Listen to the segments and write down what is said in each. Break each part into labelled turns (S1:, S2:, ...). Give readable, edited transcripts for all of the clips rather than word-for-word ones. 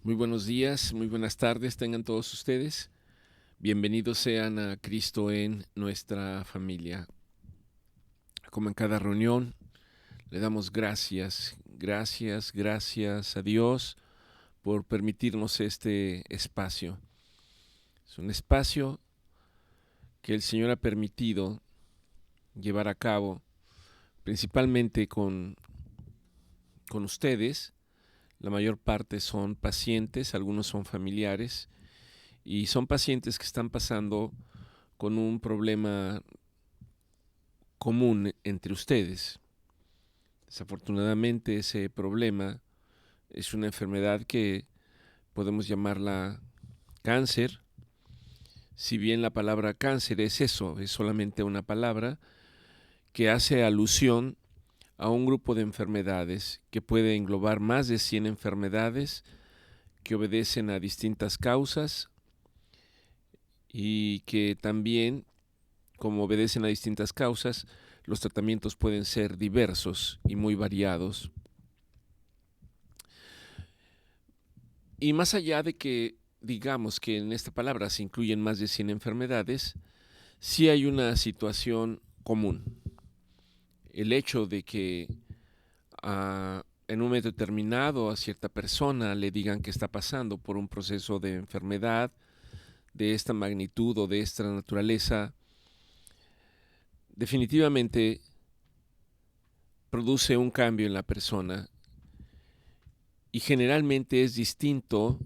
S1: Muy buenos días, muy buenas tardes tengan todos ustedes. Bienvenidos sean a Cristo en nuestra familia. Como en cada reunión, le damos gracias a Dios por permitirnos este espacio. Es un espacio que el Señor ha permitido llevar a cabo principalmente con ustedes. La mayor parte son pacientes, algunos son familiares y son pacientes que están pasando con un problema común entre ustedes. Desafortunadamente ese problema es una enfermedad que podemos llamarla cáncer. Si bien la palabra cáncer es eso, es solamente una palabra que hace alusión a un grupo de enfermedades que puede englobar más de 100 enfermedades que obedecen a distintas causas y que también, como obedecen a distintas causas, los tratamientos pueden ser diversos y muy variados. Y más allá de que digamos que en esta palabra se incluyen más de 100 enfermedades, sí hay una situación común. El hecho de que en un momento determinado a cierta persona le digan que está pasando por un proceso de enfermedad de esta magnitud o de esta naturaleza, definitivamente produce un cambio en la persona y generalmente es distinto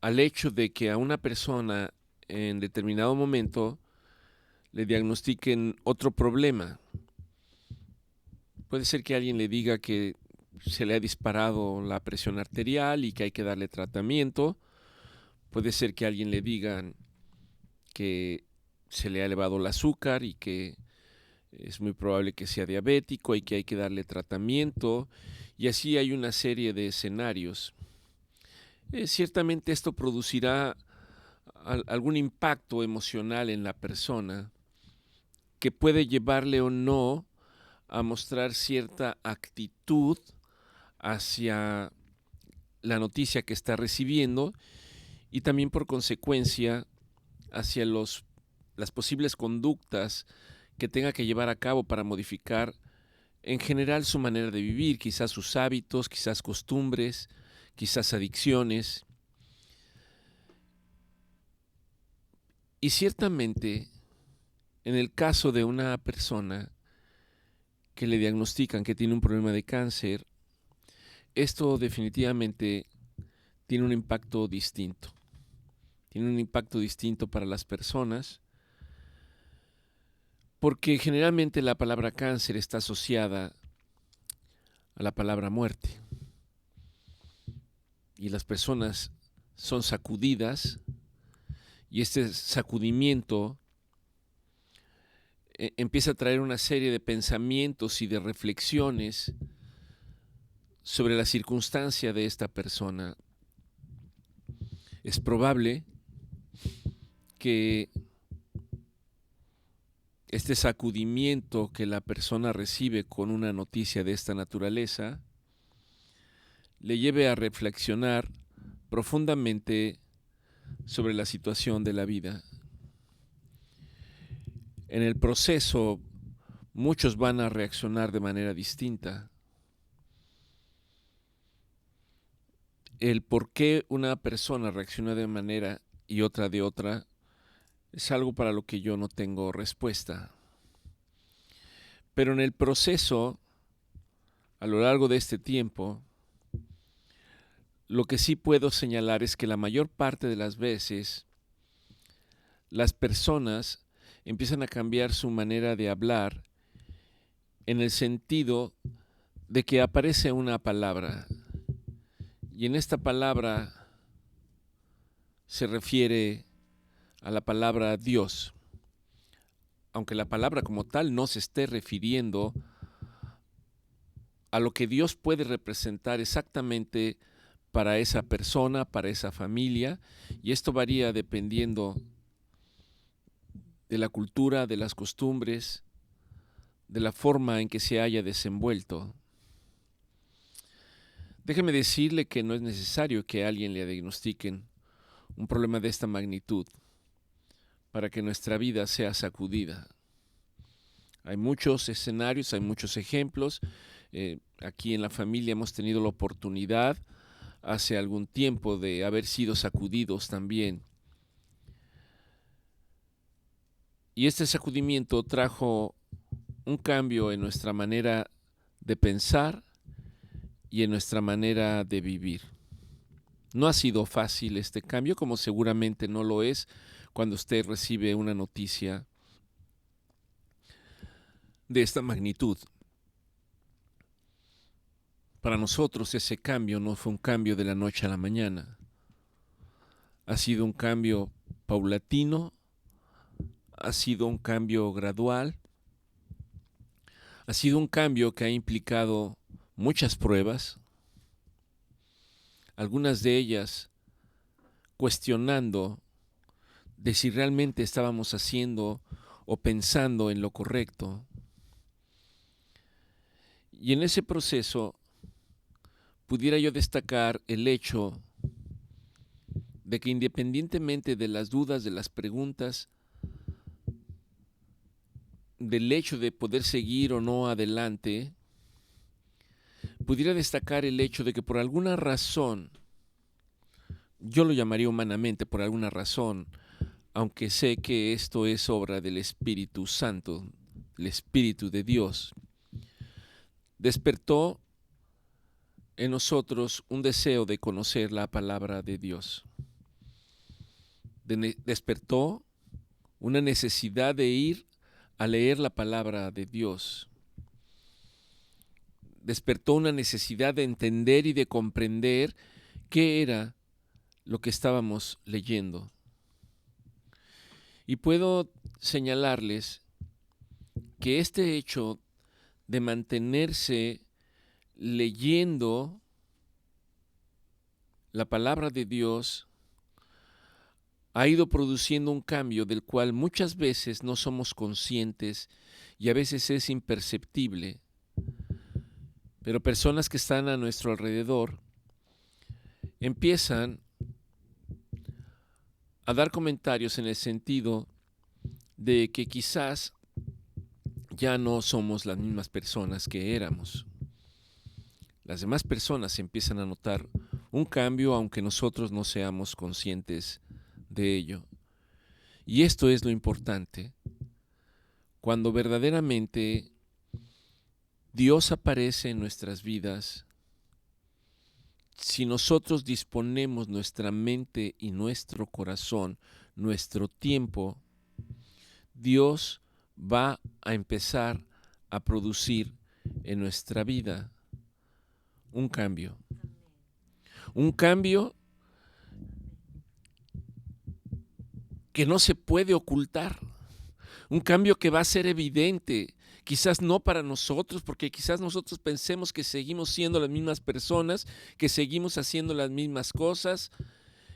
S1: al hecho de que a una persona en determinado momento le diagnostiquen otro problema. Puede ser que alguien le diga que se le ha disparado la presión arterial y que hay que darle tratamiento. Puede ser que alguien le digan que se le ha elevado el azúcar y que es muy probable que sea diabético y que hay que darle tratamiento. Y así hay una serie de escenarios. Ciertamente esto producirá algún impacto emocional en la persona que puede llevarle o no a mostrar cierta actitud hacia la noticia que está recibiendo y también por consecuencia hacia las posibles conductas que tenga que llevar a cabo para modificar en general su manera de vivir, quizás sus hábitos, quizás costumbres, quizás adicciones. Y ciertamente, en el caso de una persona que le diagnostican que tiene un problema de cáncer, esto definitivamente tiene un impacto distinto. Tiene un impacto distinto para las personas, porque generalmente la palabra cáncer está asociada a la palabra muerte. Y las personas son sacudidas y este sacudimiento empieza a traer una serie de pensamientos y de reflexiones sobre la circunstancia de esta persona. Es probable que este sacudimiento que la persona recibe con una noticia de esta naturaleza le lleve a reflexionar profundamente sobre la situación de la vida. En el proceso, muchos van a reaccionar de manera distinta. El por qué una persona reacciona de manera y otra de otra es algo para lo que yo no tengo respuesta. Pero en el proceso, a lo largo de este tiempo, lo que sí puedo señalar es que la mayor parte de las veces las personas empiezan a cambiar su manera de hablar en el sentido de que aparece una palabra y en esta palabra se refiere a la palabra Dios, aunque la palabra como tal no se esté refiriendo a lo que Dios puede representar exactamente para esa persona, para esa familia, y esto varía dependiendo de la cultura, de las costumbres, de la forma en que se haya desenvuelto. Déjeme decirle que no es necesario que a alguien le diagnostiquen un problema de esta magnitud para que nuestra vida sea sacudida. Hay muchos escenarios, hay muchos ejemplos. Aquí en la familia hemos tenido la oportunidad hace algún tiempo de haber sido sacudidos también. Y este sacudimiento trajo un cambio en nuestra manera de pensar y en nuestra manera de vivir. No ha sido fácil este cambio, como seguramente no lo es cuando usted recibe una noticia de esta magnitud. Para nosotros ese cambio no fue un cambio de la noche a la mañana. Ha sido un cambio paulatino, ha sido un cambio gradual, ha sido un cambio que ha implicado muchas pruebas, algunas de ellas cuestionando de si realmente estábamos haciendo o pensando en lo correcto. Y en ese proceso pudiera yo destacar el hecho de que independientemente de las dudas, de las preguntas, del hecho de poder seguir o no adelante, pudiera destacar el hecho de que por alguna razón, yo lo llamaría humanamente por alguna razón, aunque sé que esto es obra del Espíritu Santo, el Espíritu de Dios, despertó en nosotros un deseo de conocer la palabra de Dios. Despertó una necesidad de ir a leer la palabra de Dios. Despertó una necesidad de entender y de comprender qué era lo que estábamos leyendo. Y puedo señalarles que este hecho de mantenerse leyendo la palabra de Dios ha ido produciendo un cambio del cual muchas veces no somos conscientes y a veces es imperceptible. Pero personas que están a nuestro alrededor empiezan a dar comentarios en el sentido de que quizás ya no somos las mismas personas que éramos. Las demás personas empiezan a notar un cambio aunque nosotros no seamos conscientes de ello. Y esto es lo importante. Cuando verdaderamente Dios aparece en nuestras vidas, si nosotros disponemos nuestra mente y nuestro corazón, nuestro tiempo, Dios va a empezar a producir en nuestra vida un cambio. Un cambio que no se puede ocultar. Un cambio que va a ser evidente. Quizás no para nosotros, porque quizás nosotros pensemos que seguimos siendo las mismas personas, que seguimos haciendo las mismas cosas,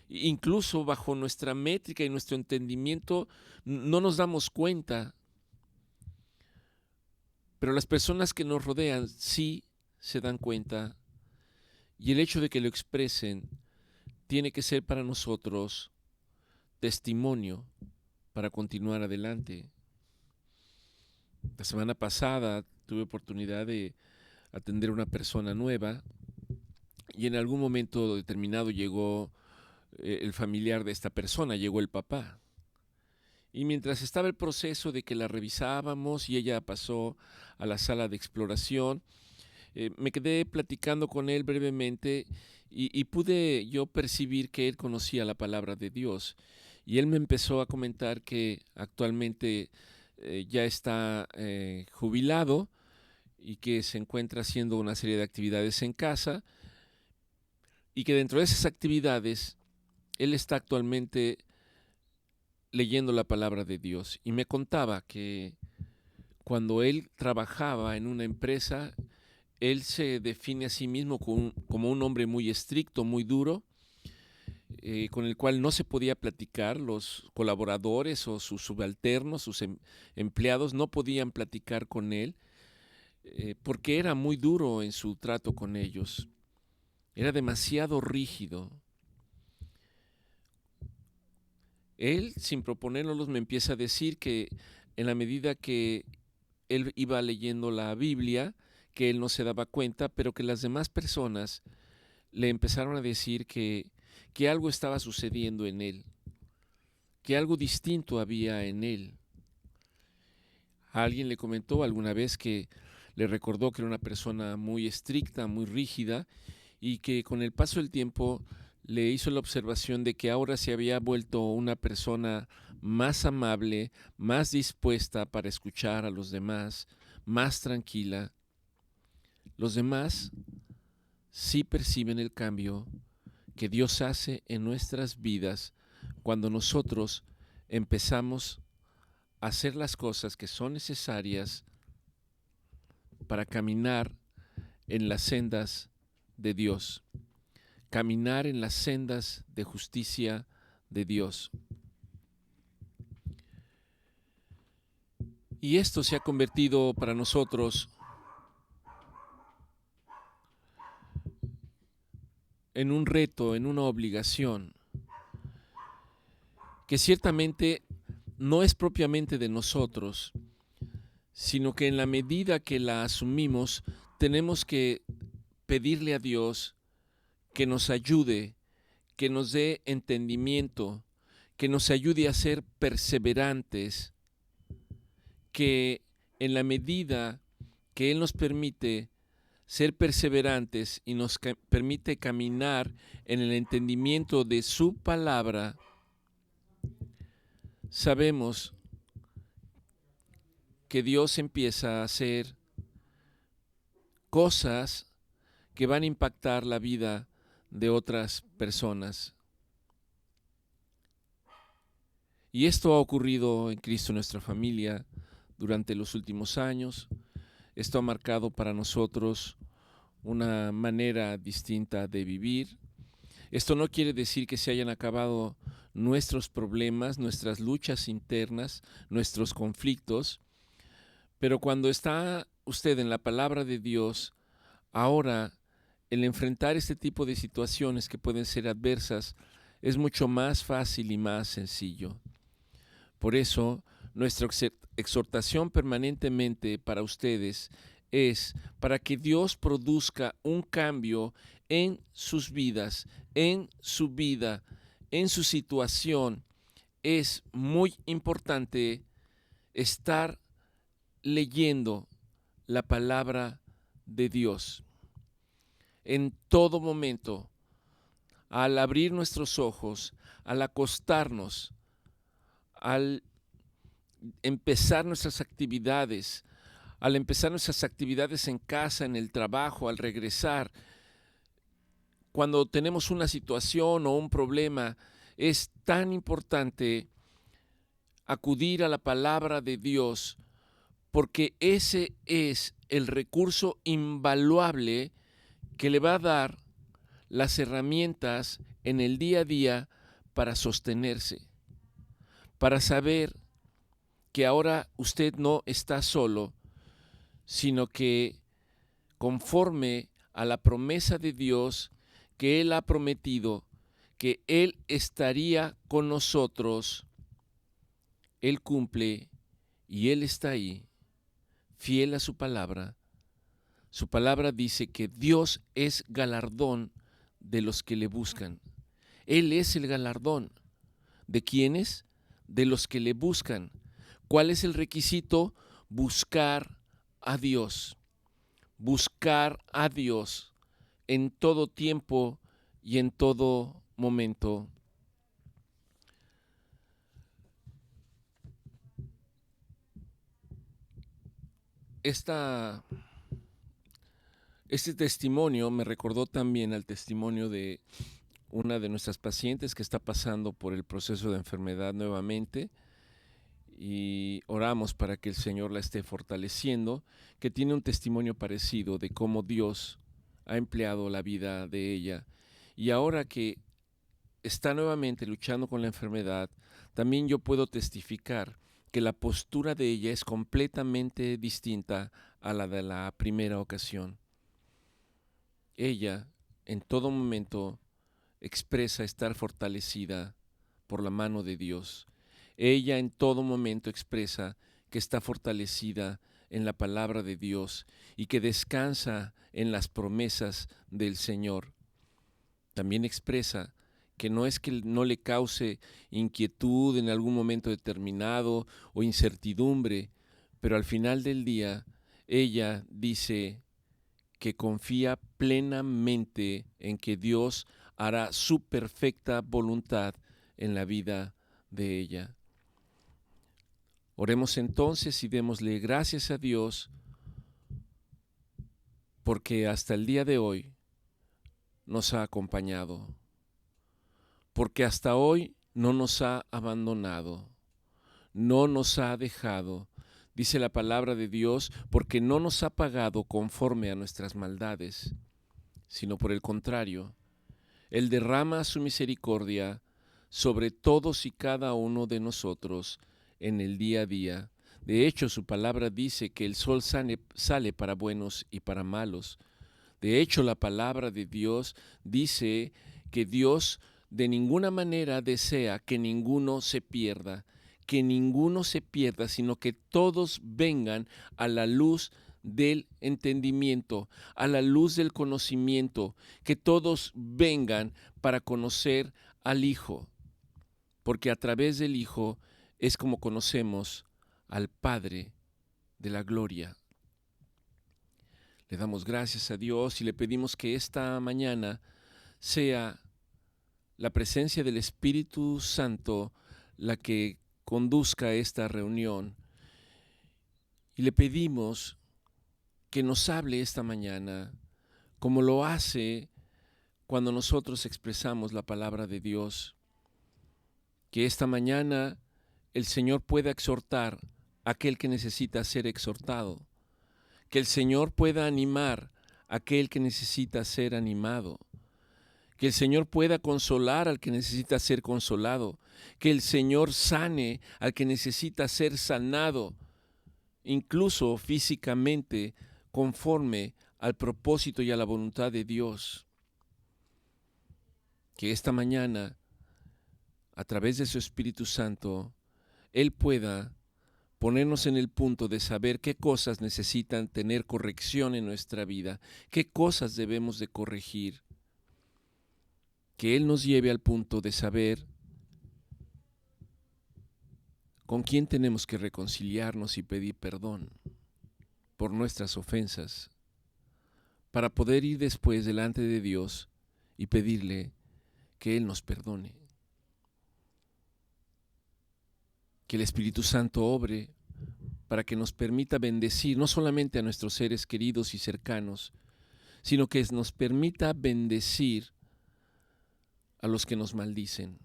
S1: incluso bajo nuestra métrica y nuestro entendimiento no nos damos cuenta. Pero las personas que nos rodean sí se dan cuenta, y el hecho de que lo expresen tiene que ser para nosotros testimonio para continuar adelante. La semana pasada tuve oportunidad de atender a una persona nueva y en algún momento determinado llegó el familiar de esta persona, llegó el papá. Y mientras estaba el proceso de que la revisábamos y ella pasó a la sala de exploración, me quedé platicando con él brevemente y pude yo percibir que él conocía la palabra de Dios. Y él me empezó a comentar que actualmente ya está jubilado y que se encuentra haciendo una serie de actividades en casa y que dentro de esas actividades él está actualmente leyendo la palabra de Dios. Y me contaba que cuando él trabajaba en una empresa, él se define a sí mismo como un hombre muy estricto, muy duro, con el cual no se podía platicar. Los colaboradores o sus subalternos, sus empleados, no podían platicar con él porque era muy duro en su trato con ellos. Era demasiado rígido. Él, sin proponérnoslos, me empieza a decir que en la medida que él iba leyendo la Biblia, que él no se daba cuenta, pero que las demás personas le empezaron a decir que algo estaba sucediendo en él, que algo distinto había en él. Alguien le comentó alguna vez que le recordó que era una persona muy estricta, muy rígida, y que con el paso del tiempo le hizo la observación de que ahora se había vuelto una persona más amable, más dispuesta para escuchar a los demás, más tranquila. Los demás sí perciben el cambio que Dios hace en nuestras vidas cuando nosotros empezamos a hacer las cosas que son necesarias para caminar en las sendas de Dios, caminar en las sendas de justicia de Dios. Y esto se ha convertido para nosotros en un reto, en una obligación, que ciertamente no es propiamente de nosotros, sino que en la medida que la asumimos, tenemos que pedirle a Dios que nos ayude, que nos dé entendimiento, que nos ayude a ser perseverantes, que en la medida que Él nos permite ser perseverantes y nos permite caminar en el entendimiento de su palabra, sabemos que Dios empieza a hacer cosas que van a impactar la vida de otras personas. Y esto ha ocurrido en Cristo en nuestra familia durante los últimos años. Esto ha marcado para nosotros una manera distinta de vivir. Esto no quiere decir que se hayan acabado nuestros problemas, nuestras luchas internas, nuestros conflictos, pero cuando está usted en la palabra de Dios, ahora el enfrentar este tipo de situaciones que pueden ser adversas es mucho más fácil y más sencillo. Por eso, nuestra exhortación permanentemente para ustedes es para que Dios produzca un cambio en sus vidas, en su vida, en su situación. Es muy importante estar leyendo la palabra de Dios en todo momento, al abrir nuestros ojos, al acostarnos, al empezar nuestras actividades, en casa, en el trabajo, al regresar. Cuando tenemos una situación o un problema, es tan importante acudir a la palabra de Dios, porque ese es el recurso invaluable que le va a dar las herramientas en el día a día para sostenerse, para saber que ahora usted no está solo, sino que conforme a la promesa de Dios que Él ha prometido, que Él estaría con nosotros, Él cumple y Él está ahí, fiel a su palabra. Su palabra dice que Dios es galardón de los que le buscan. Él es el galardón. ¿De quiénes? De los que le buscan. ¿Cuál es el requisito? Buscar a Dios. Buscar a Dios en todo tiempo y en todo momento. Este testimonio me recordó también al testimonio de una de nuestras pacientes que está pasando por el proceso de enfermedad nuevamente, y oramos para que el Señor la esté fortaleciendo, que tiene un testimonio parecido de cómo Dios ha empleado la vida de ella. Y ahora que está nuevamente luchando con la enfermedad, también yo puedo testificar que la postura de ella es completamente distinta a la de la primera ocasión. Ella en todo momento expresa estar fortalecida por la mano de Dios. Ella en todo momento expresa que está fortalecida en la palabra de Dios y que descansa en las promesas del Señor. También expresa que no es que no le cause inquietud en algún momento determinado o incertidumbre, pero al final del día ella dice que confía plenamente en que Dios hará su perfecta voluntad en la vida de ella. Oremos entonces y démosle gracias a Dios porque hasta el día de hoy nos ha acompañado, porque hasta hoy no nos ha abandonado, no nos ha dejado, dice la palabra de Dios, porque no nos ha pagado conforme a nuestras maldades, sino por el contrario, Él derrama su misericordia sobre todos y cada uno de nosotros en el día a día. De hecho, su palabra dice que el sol sale para buenos y para malos. De hecho, la palabra de Dios dice que Dios de ninguna manera desea que ninguno se pierda, sino que todos vengan a la luz del entendimiento, a la luz del conocimiento, que todos vengan para conocer al Hijo, porque a través del Hijo es como conocemos al Padre de la gloria. Le damos gracias a Dios y le pedimos que esta mañana sea la presencia del Espíritu Santo la que conduzca esta reunión. Y le pedimos que nos hable esta mañana, como lo hace cuando nosotros expresamos la palabra de Dios. Que esta mañana el Señor pueda exhortar a aquel que necesita ser exhortado. Que el Señor pueda animar a aquel que necesita ser animado. Que el Señor pueda consolar al que necesita ser consolado. Que el Señor sane al que necesita ser sanado, incluso físicamente, conforme al propósito y a la voluntad de Dios. Que esta mañana, a través de su Espíritu Santo, Él pueda ponernos en el punto de saber qué cosas necesitan tener corrección en nuestra vida, qué cosas debemos de corregir. Que Él nos lleve al punto de saber con quién tenemos que reconciliarnos y pedir perdón por nuestras ofensas, para poder ir después delante de Dios y pedirle que Él nos perdone. Que el Espíritu Santo obre para que nos permita bendecir no solamente a nuestros seres queridos y cercanos, sino que nos permita bendecir a los que nos maldicen,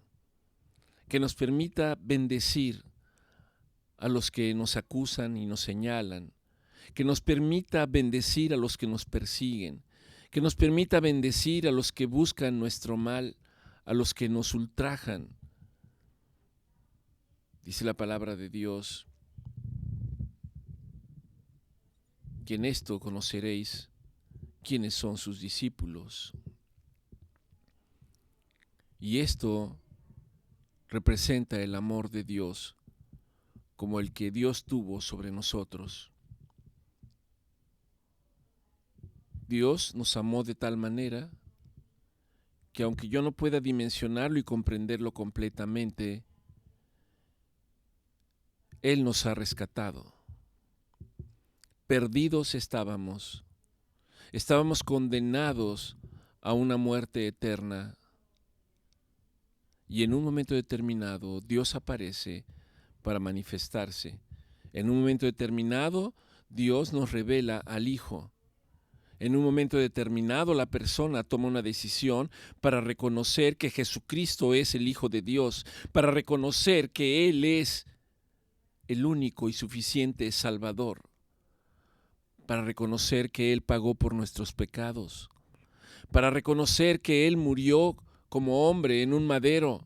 S1: que nos permita bendecir a los que nos acusan y nos señalan, que nos permita bendecir a los que nos persiguen, que nos permita bendecir a los que buscan nuestro mal, a los que nos ultrajan. Dice la palabra de Dios que en esto conoceréis quiénes son sus discípulos. Y esto representa el amor de Dios como el que Dios tuvo sobre nosotros. Dios nos amó de tal manera que aunque yo no pueda dimensionarlo y comprenderlo completamente, Él nos ha rescatado. Perdidos estábamos condenados a una muerte eterna. Y en un momento determinado Dios aparece para manifestarse. En un momento determinado Dios nos revela al Hijo. En un momento determinado la persona toma una decisión para reconocer que Jesucristo es el Hijo de Dios, para reconocer que Él es el único y suficiente Salvador, para reconocer que Él pagó por nuestros pecados, para reconocer que Él murió como hombre en un madero,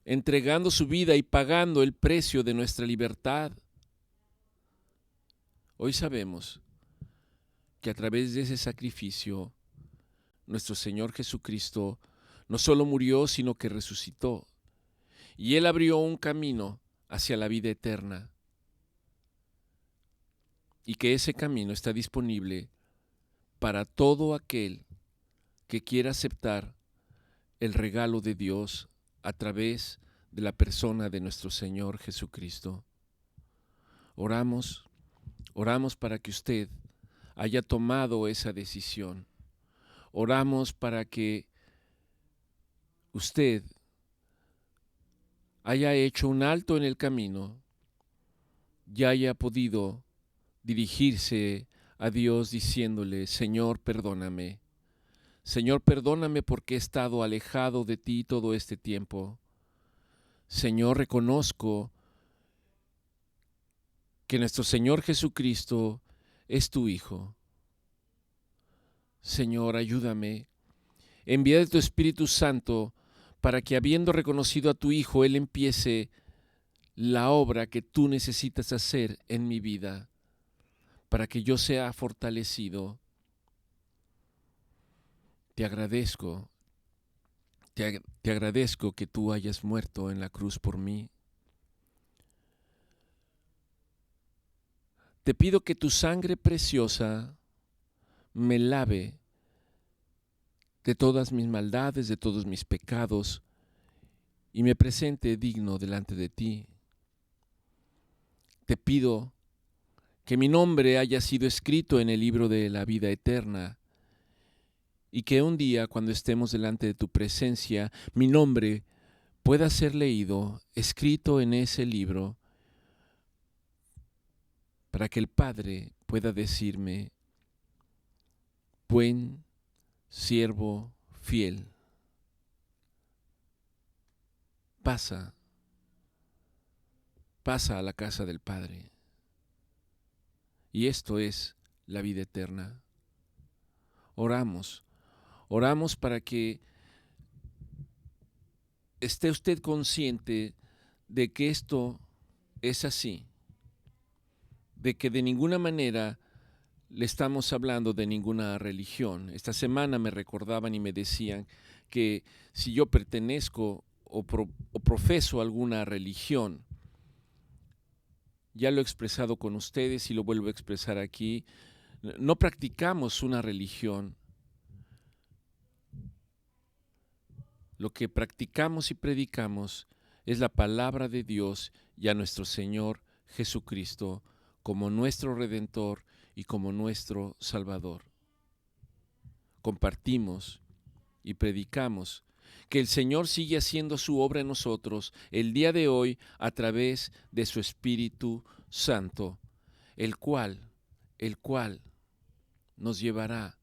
S1: entregando su vida y pagando el precio de nuestra libertad. Hoy sabemos que a través de ese sacrificio nuestro Señor Jesucristo, no solo murió, sino que resucitó. Y Él abrió un camino hacia la vida eterna. Y que ese camino está disponible para todo aquel que quiera aceptar el regalo de Dios a través de la persona de nuestro Señor Jesucristo. Oramos para que usted haya tomado esa decisión. Oramos para que usted haya hecho un alto en el camino y haya podido dirigirse a Dios diciéndole: Señor, perdóname. Señor, perdóname porque he estado alejado de ti todo este tiempo. Señor, reconozco que nuestro Señor Jesucristo es tu Hijo. Señor, ayúdame. Envía de tu Espíritu Santo para que, habiendo reconocido a tu Hijo, Él empiece la obra que tú necesitas hacer en mi vida, para que yo sea fortalecido. Te agradezco que tú hayas muerto en la cruz por mí. Te pido que tu sangre preciosa me lave de todas mis maldades, de todos mis pecados, y me presente digno delante de ti. Te pido que mi nombre haya sido escrito en el libro de la vida eterna, y que un día, cuando estemos delante de tu presencia, mi nombre pueda ser leído, escrito en ese libro, para que el Padre pueda decirme: buen siervo fiel, pasa a la casa del Padre. Y esto es la vida eterna. Oramos para que esté usted consciente de que esto es así, de que de ninguna manera le estamos hablando de ninguna religión. Esta semana me recordaban y me decían que si yo pertenezco o profeso alguna religión, ya lo he expresado con ustedes y lo vuelvo a expresar aquí, no practicamos una religión. Lo que practicamos y predicamos es la palabra de Dios y a nuestro Señor Jesucristo como nuestro Redentor y como nuestro Salvador. Compartimos y predicamos que el Señor sigue haciendo su obra en nosotros el día de hoy a través de su Espíritu Santo, el cual nos llevará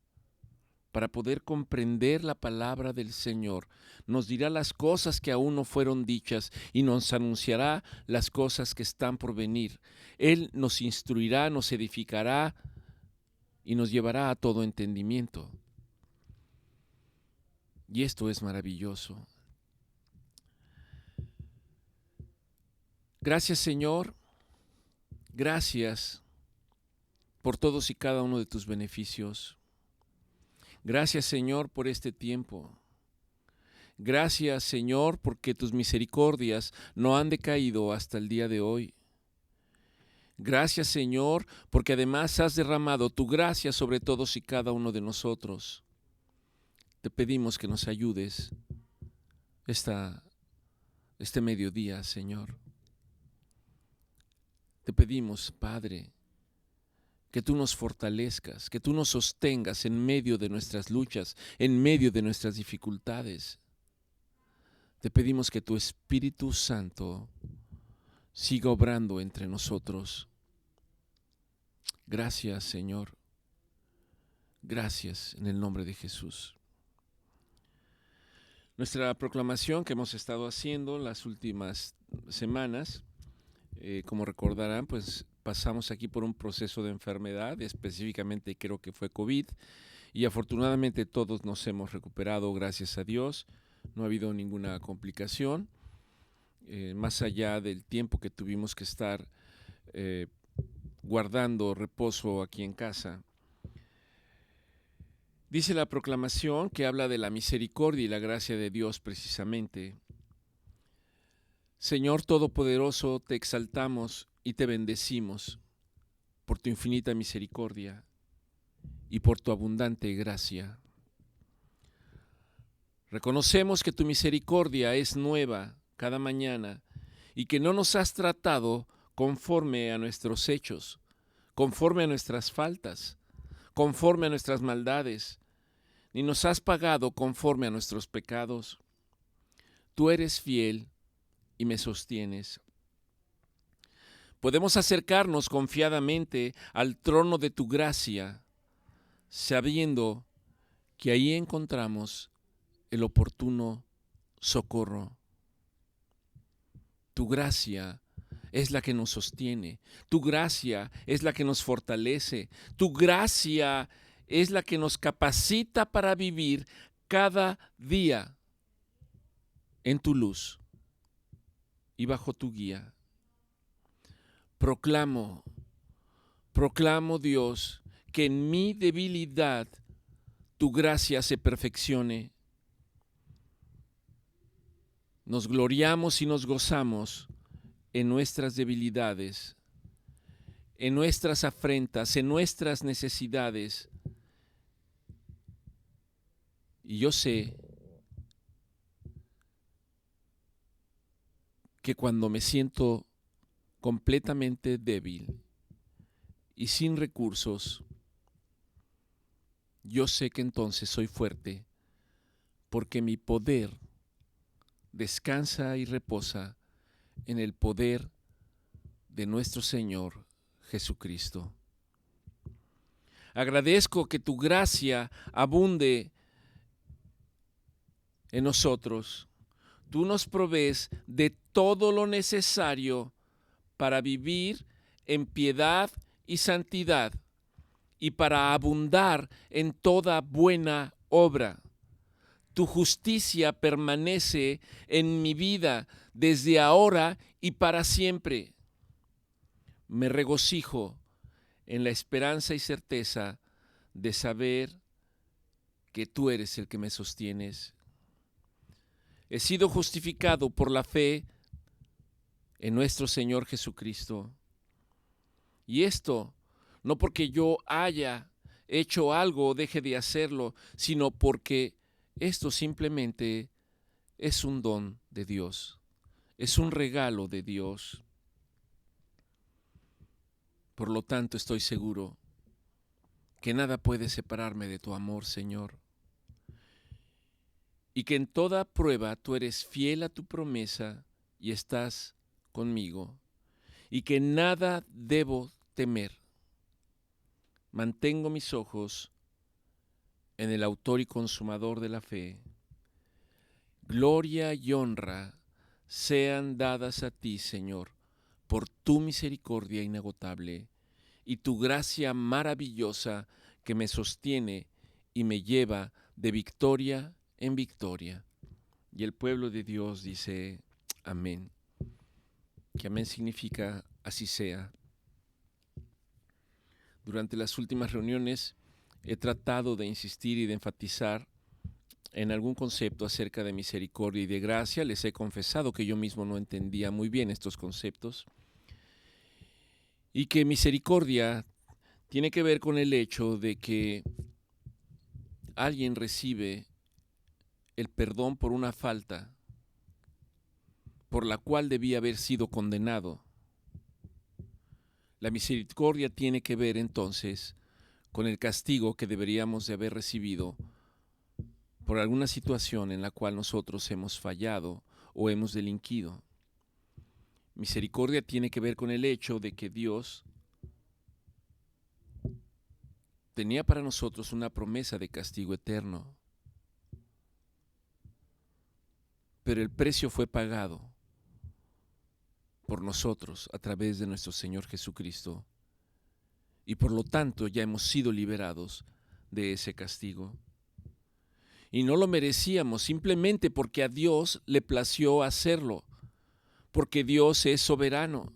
S1: para poder comprender la palabra del Señor. Nos dirá las cosas que aún no fueron dichas y nos anunciará las cosas que están por venir. Él nos instruirá, nos edificará y nos llevará a todo entendimiento. Y esto es maravilloso. Gracias, Señor. Gracias por todos y cada uno de tus beneficios. Gracias, Señor, por este tiempo. Gracias, Señor, porque tus misericordias no han decaído hasta el día de hoy. Gracias, Señor, porque además has derramado tu gracia sobre todos y cada uno de nosotros. Te pedimos que nos ayudes este mediodía, Señor. Te pedimos, Padre, que tú nos fortalezcas, que tú nos sostengas en medio de nuestras luchas, en medio de nuestras dificultades. Te pedimos que tu Espíritu Santo siga obrando entre nosotros. Gracias, Señor. Gracias en el nombre de Jesús. Nuestra proclamación que hemos estado haciendo las últimas semanas, como recordarán, pues pasamos aquí por un proceso de enfermedad, específicamente creo que fue COVID, y afortunadamente todos nos hemos recuperado, gracias a Dios. No ha habido ninguna complicación, más allá del tiempo que tuvimos que estar guardando reposo aquí en casa. Dice la proclamación que habla de la misericordia y la gracia de Dios precisamente. Señor Todopoderoso, te exaltamos y te bendecimos por tu infinita misericordia y por tu abundante gracia. Reconocemos que tu misericordia es nueva cada mañana y que no nos has tratado conforme a nuestros hechos, conforme a nuestras faltas, conforme a nuestras maldades, ni nos has pagado conforme a nuestros pecados. Tú eres fiel y me sostienes. Podemos acercarnos confiadamente al trono de tu gracia, sabiendo que ahí encontramos el oportuno socorro. Tu gracia es la que nos sostiene, tu gracia es la que nos fortalece, tu gracia es la que nos capacita para vivir cada día en tu luz y bajo tu guía. Proclamo, Dios, que en mi debilidad tu gracia se perfeccione. Nos gloriamos y nos gozamos en nuestras debilidades, en nuestras afrentas, en nuestras necesidades. Y yo sé que cuando me siento completamente débil y sin recursos, yo sé que entonces soy fuerte, porque mi poder descansa y reposa en el poder de nuestro Señor Jesucristo. Agradezco que tu gracia abunde en nosotros. Tú nos provees de todo lo necesario para vivir en piedad y santidad y para abundar en toda buena obra. Tu justicia permanece en mi vida desde ahora y para siempre. Me regocijo en la esperanza y certeza de saber que tú eres el que me sostienes. He sido justificado por la fe en nuestro Señor Jesucristo. Y esto no porque yo haya hecho algo o deje de hacerlo, sino porque esto simplemente es un don de Dios, es un regalo de Dios. Por lo tanto, estoy seguro que nada puede separarme de tu amor, Señor, y que en toda prueba tú eres fiel a tu promesa y estás conmigo, y que nada debo temer. Mantengo mis ojos en el autor y consumador de la fe. Gloria y honra sean dadas a ti, Señor, por tu misericordia inagotable y tu gracia maravillosa que me sostiene y me lleva de victoria en victoria. Y el pueblo de Dios dice, amén. Que amén significa así sea. Durante las últimas reuniones he tratado de insistir y de enfatizar en algún concepto acerca de misericordia y de gracia. Les he confesado que yo mismo no entendía muy bien estos conceptos y que misericordia tiene que ver con el hecho de que alguien recibe el perdón por una falta por la cual debía haber sido condenado. La misericordia tiene que ver entonces con el castigo que deberíamos de haber recibido por alguna situación en la cual nosotros hemos fallado o hemos delinquido. Misericordia tiene que ver con el hecho de que Dios tenía para nosotros una promesa de castigo eterno, pero el precio fue pagado por nosotros a través de nuestro Señor Jesucristo, y por lo tanto ya hemos sido liberados de ese castigo. Y no lo merecíamos simplemente porque a Dios le plació hacerlo, porque Dios es soberano.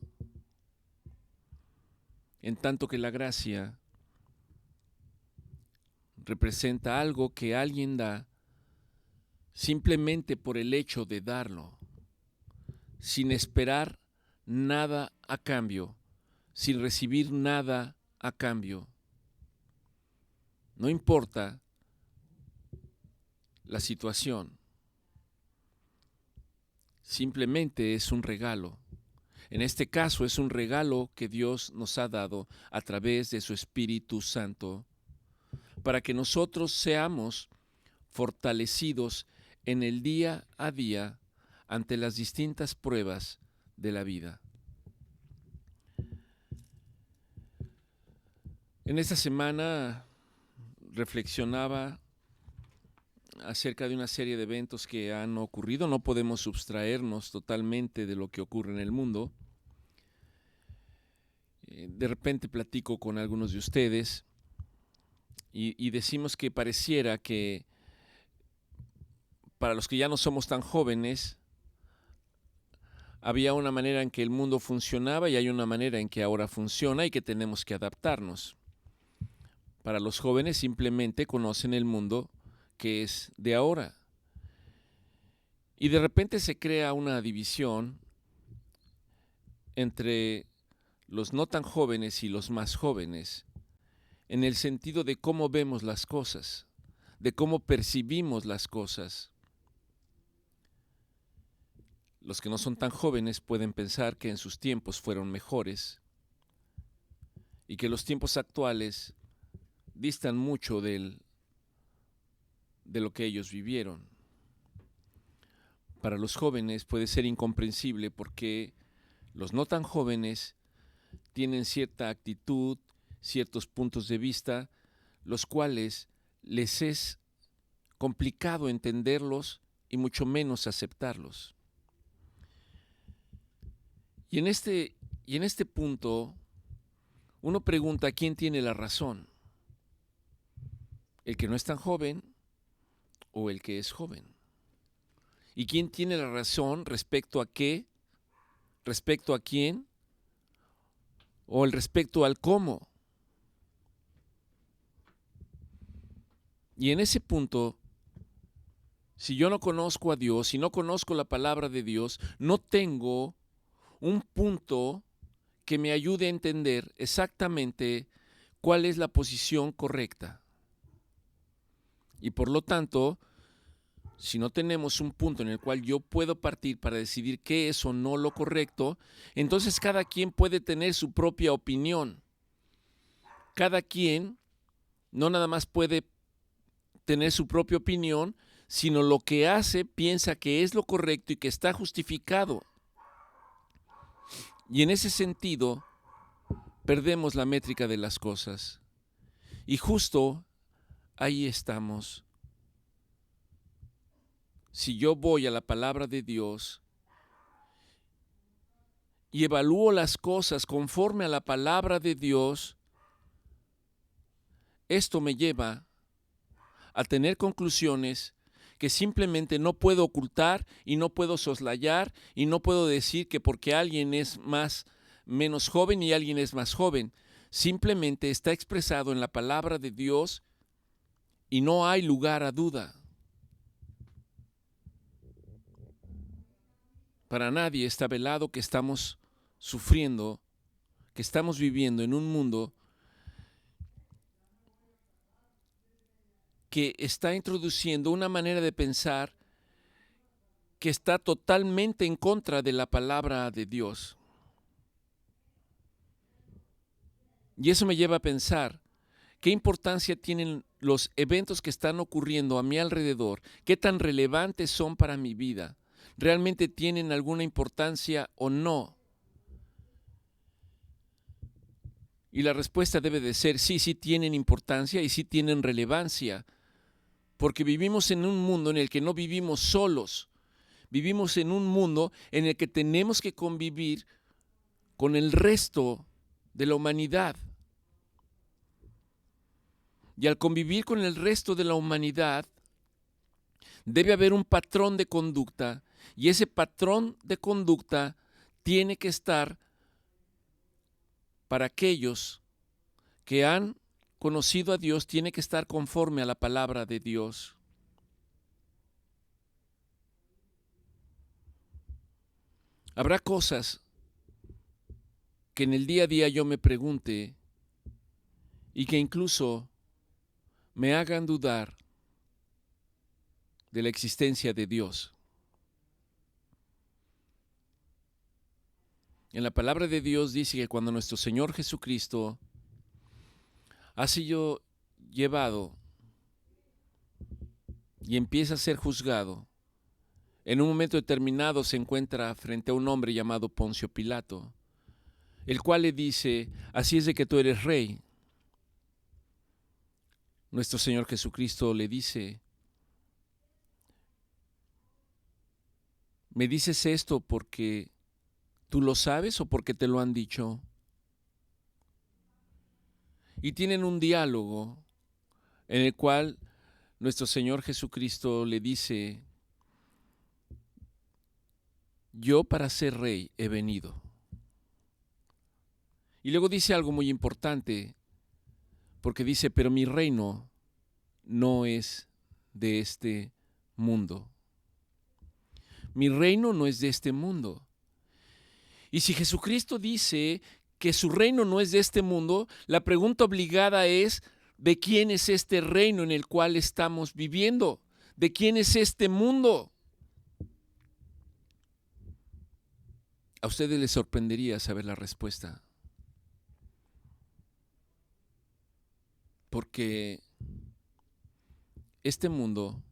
S1: En tanto que la gracia representa algo que alguien da simplemente por el hecho de darlo, sin esperar nada a cambio, sin recibir nada a cambio. No importa la situación, simplemente es un regalo. En este caso es un regalo que Dios nos ha dado a través de su Espíritu Santo, para que nosotros seamos fortalecidos en el día a día ante las distintas pruebas de la vida. En esta semana reflexionaba acerca de una serie de eventos que han ocurrido. No podemos sustraernos totalmente de lo que ocurre en el mundo. De repente platico con algunos de ustedes y decimos que pareciera que para los que ya no somos tan jóvenes, había una manera en que el mundo funcionaba y hay una manera en que ahora funciona y que tenemos que adaptarnos. Para los jóvenes simplemente conocen el mundo que es de ahora. Y de repente se crea una división entre los no tan jóvenes y los más jóvenes, en el sentido de cómo vemos las cosas, de cómo percibimos las cosas. Los que no son tan jóvenes pueden pensar que en sus tiempos fueron mejores y que los tiempos actuales distan mucho de lo que ellos vivieron. Para los jóvenes puede ser incomprensible porque los no tan jóvenes tienen cierta actitud, ciertos puntos de vista, los cuales les es complicado entenderlos y mucho menos aceptarlos. Y en este punto, uno pregunta quién tiene la razón, el que no es tan joven o el que es joven. ¿Y quién tiene la razón respecto a qué, respecto a quién o el respecto al cómo? Y en ese punto, si yo no conozco a Dios, si no conozco la palabra de Dios, no tengo un punto que me ayude a entender exactamente cuál es la posición correcta. Y por lo tanto, si no tenemos un punto en el cual yo puedo partir para decidir qué es o no lo correcto, entonces cada quien puede tener su propia opinión. Cada quien no nada más puede tener su propia opinión, sino lo que hace, piensa que es lo correcto y que está justificado. Y en ese sentido, perdemos la métrica de las cosas. Y justo ahí estamos. Si yo voy a la palabra de Dios y evalúo las cosas conforme a la palabra de Dios, esto me lleva a tener conclusiones que simplemente no puedo ocultar y no puedo soslayar y no puedo decir que porque alguien es menos joven y alguien es más joven. Simplemente está expresado en la palabra de Dios y no hay lugar a duda. Para nadie está velado que estamos sufriendo, que estamos viviendo en un mundo que está introduciendo una manera de pensar que está totalmente en contra de la palabra de Dios. Y eso me lleva a pensar, ¿qué importancia tienen los eventos que están ocurriendo a mi alrededor? ¿Qué tan relevantes son para mi vida? ¿Realmente tienen alguna importancia o no? Y la respuesta debe de ser sí, sí tienen importancia y sí tienen relevancia, porque vivimos en un mundo en el que no vivimos solos, vivimos en un mundo en el que tenemos que convivir con el resto de la humanidad. Y al convivir con el resto de la humanidad, debe haber un patrón de conducta, y ese patrón de conducta tiene que estar para aquellos que han conocido a Dios tiene que estar conforme a la palabra de Dios. Habrá cosas que en el día a día yo me pregunte y que incluso me hagan dudar de la existencia de Dios. En la palabra de Dios dice que cuando nuestro Señor Jesucristo ha sido llevado y empieza a ser juzgado, en un momento determinado se encuentra frente a un hombre llamado Poncio Pilato, el cual le dice: así es de que tú eres rey. Nuestro Señor Jesucristo le dice: ¿me dices esto porque tú lo sabes o porque te lo han dicho? Y tienen un diálogo en el cual nuestro Señor Jesucristo le dice: yo para ser rey he venido. Y luego dice algo muy importante, porque dice: pero mi reino no es de este mundo. Mi reino no es de este mundo. Y si Jesucristo dice que su reino no es de este mundo, la pregunta obligada es: ¿de quién es este reino en el cual estamos viviendo? ¿De quién es este mundo? A ustedes les sorprendería saber la respuesta, porque este mundo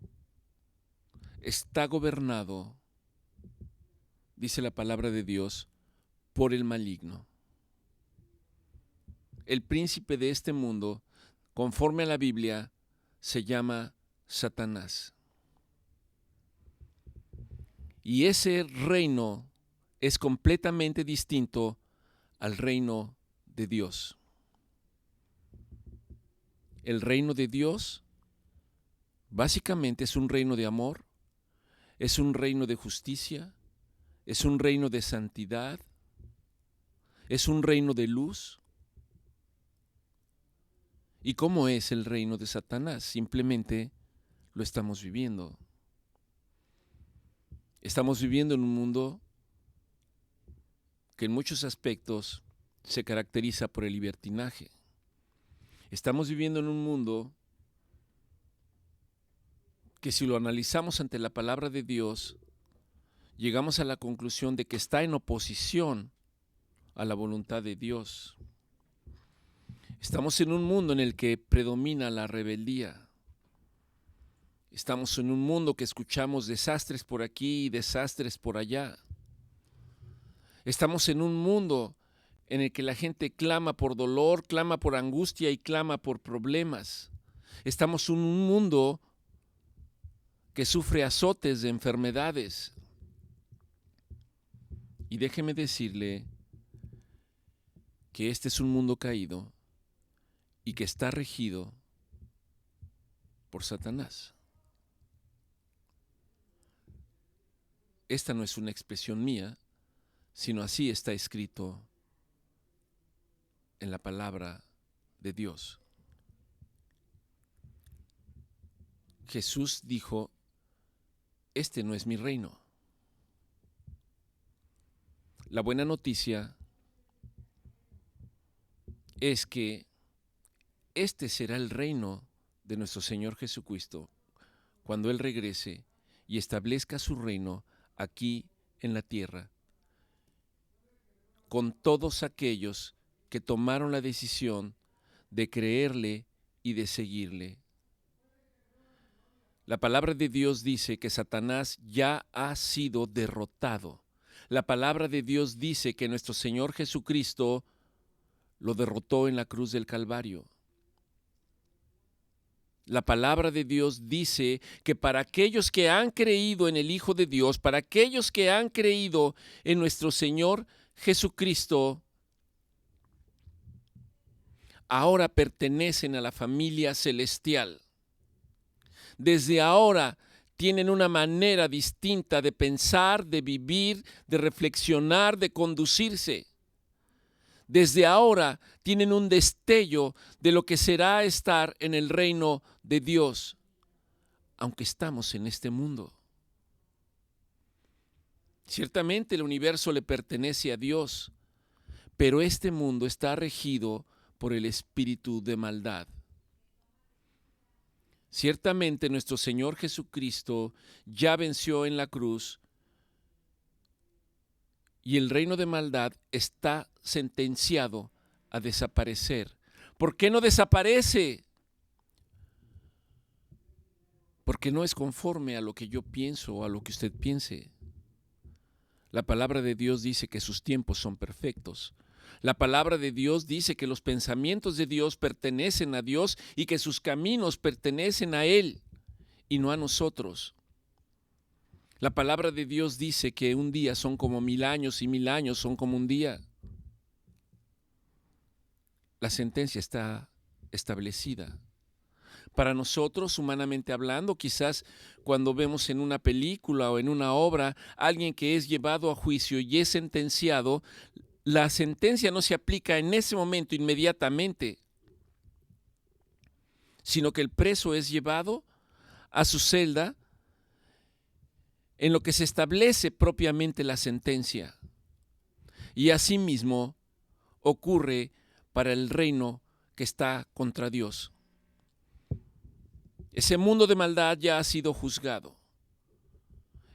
S1: está gobernado, dice la palabra de Dios, por el maligno. El príncipe de este mundo, conforme a la Biblia, se llama Satanás. Y ese reino es completamente distinto al reino de Dios. El reino de Dios básicamente es un reino de amor, es un reino de justicia, es un reino de santidad, es un reino de luz. ¿Y cómo es el reino de Satanás? Simplemente lo estamos viviendo. Estamos viviendo en un mundo que en muchos aspectos se caracteriza por el libertinaje. Estamos viviendo en un mundo que, si lo analizamos ante la palabra de Dios, llegamos a la conclusión de que está en oposición a la voluntad de Dios. Estamos en un mundo en el que predomina la rebeldía. Estamos en un mundo que escuchamos desastres por aquí y desastres por allá. Estamos en un mundo en el que la gente clama por dolor, clama por angustia y clama por problemas. Estamos en un mundo que sufre azotes de enfermedades. Y déjeme decirle que este es un mundo caído y que está regido por Satanás. Esta no es una expresión mía, sino así está escrito en la palabra de Dios. Jesús dijo: este no es mi reino. La buena noticia es que este será el reino de nuestro Señor Jesucristo cuando Él regrese y establezca su reino aquí en la tierra, con todos aquellos que tomaron la decisión de creerle y de seguirle. La palabra de Dios dice que Satanás ya ha sido derrotado. La palabra de Dios dice que nuestro Señor Jesucristo lo derrotó en la cruz del Calvario. La palabra de Dios dice que para aquellos que han creído en el Hijo de Dios, para aquellos que han creído en nuestro Señor Jesucristo, ahora pertenecen a la familia celestial. Desde ahora tienen una manera distinta de pensar, de vivir, de reflexionar, de conducirse. desde ahora tienen un destello de lo que será estar en el reino de Dios, aunque estamos en este mundo. Ciertamente el universo le pertenece a Dios, pero este mundo está regido por el espíritu de maldad. Ciertamente nuestro Señor Jesucristo ya venció en la cruz y el reino de maldad está sentenciado a desaparecer. ¿Por qué no desaparece? Porque no es conforme a lo que yo pienso o a lo que usted piense. La palabra de Dios dice que sus tiempos son perfectos. La palabra de Dios dice que los pensamientos de Dios pertenecen a Dios y que sus caminos pertenecen a Él y no a nosotros. La palabra de Dios dice que un día son como 1000 años y 1000 años son como un día. La sentencia está establecida. Para nosotros, humanamente hablando, quizás cuando vemos en una película o en una obra a alguien que es llevado a juicio y es sentenciado, la sentencia no se aplica en ese momento inmediatamente, sino que el preso es llevado a su celda en lo que se establece propiamente la sentencia. Y asimismo ocurre para el reino que está contra Dios. Ese mundo de maldad ya ha sido juzgado.